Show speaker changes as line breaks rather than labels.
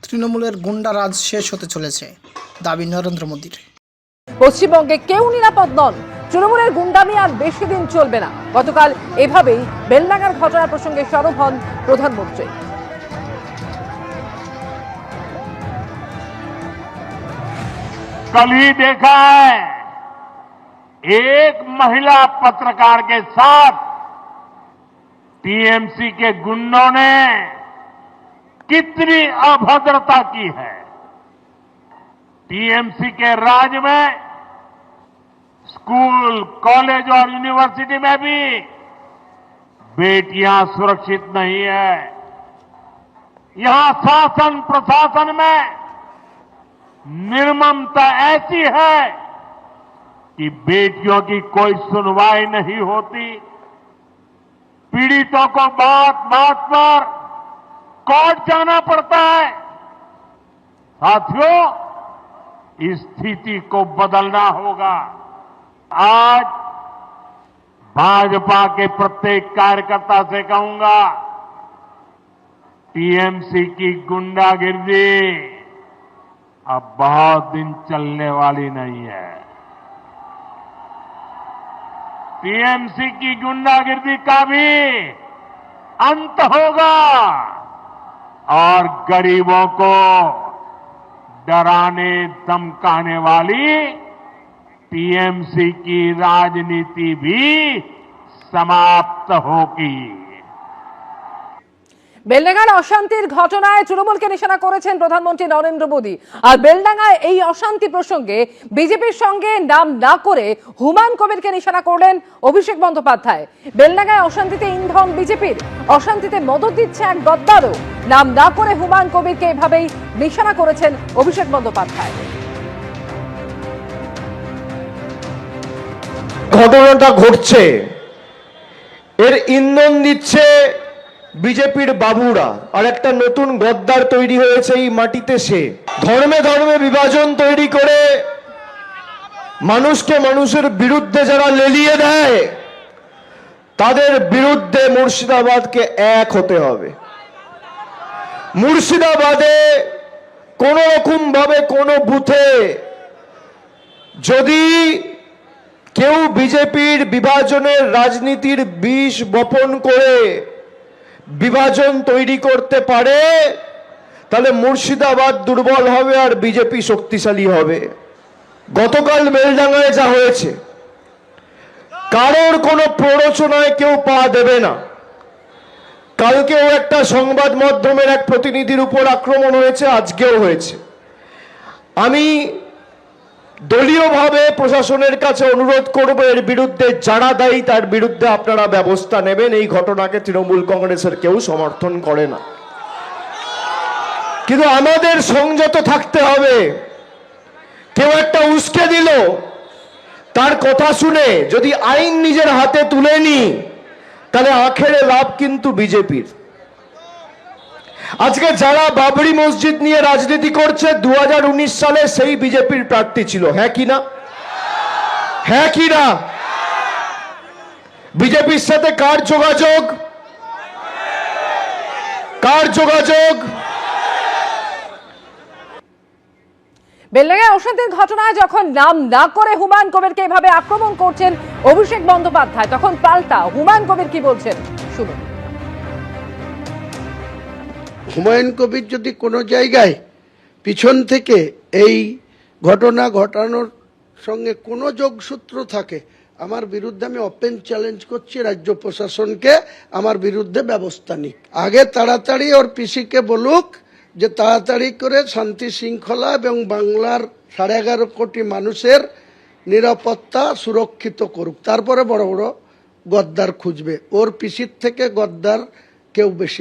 তৃণমূলের গুন্ডা রাজ শেষ হতে চলেছে, দাবি নরেন্দ্র মোদীর।
পশ্চিমবঙ্গে কেউ নিরাপদ নন, তৃণমূলের গুন্ডামি আর বেশি দিন চলবে না। গতকাল এভাবেই বেলডাঙ্গার ঘটনা প্রসঙ্গে সরব হন প্রধানমন্ত্রী।
कल ही देखा है एक महिला पत्रकार के साथ टीएमसी के गुंडों ने कितनी अभद्रता की है। टीएमसी के राज में स्कूल, कॉलेज और यूनिवर्सिटी में भी बेटियां सुरक्षित नहीं है। यहां शासन प्रशासन में निर्ममता ऐसी है कि बेटियों की कोई सुनवाई नहीं होती। पीड़ितों को बात बात पर कोर्ट जाना पड़ता है। साथियों, इस स्थिति को बदलना होगा। आज भाजपा के प्रत्येक कार्यकर्ता से कहूंगा, टीएमसी की गुंडागिर्दी अब बहुत दिन चलने वाली नहीं है। टीएमसी की गुंडागिर्दी का भी अंत होगा और गरीबों को डराने धमकाने वाली टीएमसी की राजनीति भी समाप्त होगी।
বেলডাঙ্গার অশান্তির ঘটনায় তৃণমূলকে নিশানা করেছেন প্রধানমন্ত্রী নরেন্দ্র মোদী। আর বেলডাঙ্গায় এই অশান্তি প্রসঙ্গে বিজেপির সঙ্গে নাম না করে হুমায়ুন কবিরকে নিশানা করলেন অভিষেক বন্দ্যোপাধ্যায়। বেলডাঙ্গায় অশান্তিতে ইন্ধন বিজেপির, অশান্তিতে মদত দিচ্ছে এক গদ্দারও। নাম না করে হুমায়ুন কবিরকে এভাবেই নিশানা করেছেন অভিষেক বন্দ্যোপাধ্যায়।
ঘটনাটা ঘটছে, এর ইন্ধন দিচ্ছে বিজেপির বাবুরা। আর একটা নতুন গদ্দার তৈরি হয়েছে এই মাটিতে। সে ধর্মে ধর্মে বিভাজন তৈরি করে মানুষকে মানুষের বিরুদ্ধে যারা লেলিয়ে দেয়, তাদের বিরুদ্ধে মুর্শিদাবাদকে এক হতে হবে। মুর্শিদাবাদে কোন রকম ভাবে কোন বুথে যদি কেউ বিজেপির বিভাজনের রাজনীতির বিষ বপন করে বিভাজন তৈরি করতে পারে, তাহলে মুর্শিদাবাদ দুর্বল হবে আর বিজেপি শক্তিশালী হবে। গতকাল বেলডাঙ্গায় যা হয়েছে, কারোর কোনো প্ররোচনায় কেউ পা দেবে না। কালকেও একটা সংবাদ মাধ্যমের এক প্রতিনিধির উপর আক্রমণ হয়েছে, আজকেও হয়েছে। আমি দলীয়ভাবে প্রশাসনের কাছে অনুরোধ করব, এর বিরুদ্ধে যারা দায়ী তার বিরুদ্ধে আপনারা ব্যবস্থা নেবেন। এই ঘটনাকে তৃণমূল কংগ্রেসের কেউ সমর্থন করে না, কিন্তু আমাদের সংযত থাকতে হবে। কেউ একটা উস্কে দিল, তার কথা শুনে যদি আইন নিজের হাতে তুলে নি, তাহলে আখেরে লাভ কিন্তু বিজেপির। আজকে যারা বাবরি মসজিদ নিয়ে রাজনীতি করছে, 2019 সালে সেই বিজেপির প্রার্থী ছিল। হ্যাঁ কি না? হ্যাঁ কি না? বিজেপির সাথে কার যোগাযোগ? কার যোগাযোগ?
বেলডাঙ্গায় অশান্তির ঘটনায় যখন নাম না করে হুমায়ুন কবিরকে এভাবে আক্রমণ করছেন অভিষেক বন্দ্যোপাধ্যায়, তখন পাল্টা হুমায়ুন কবির কি বলছেন শুনুন।
হুমায়ুন কবির যদি কোনো জায়গায় পিছন থেকে এই ঘটনা ঘটানোর সঙ্গে কোনো যোগসূত্র থাকে, আমার বিরুদ্ধে আমি ওপেন চ্যালেঞ্জ করছি রাজ্য প্রশাসনকে, আমার বিরুদ্ধে ব্যবস্থা নিক। আগে তাড়াতাড়ি ওর পিসিকে বলুক যে তাড়াতাড়ি করে শান্তি শৃঙ্খলা এবং বাংলার 11.5 কোটি মানুষের নিরাপত্তা সুরক্ষিত করুক, তারপরে বড় বড় গদ্দার খুঁজবে। ওর পিসির থেকে গদ্দার কেউ বেশি।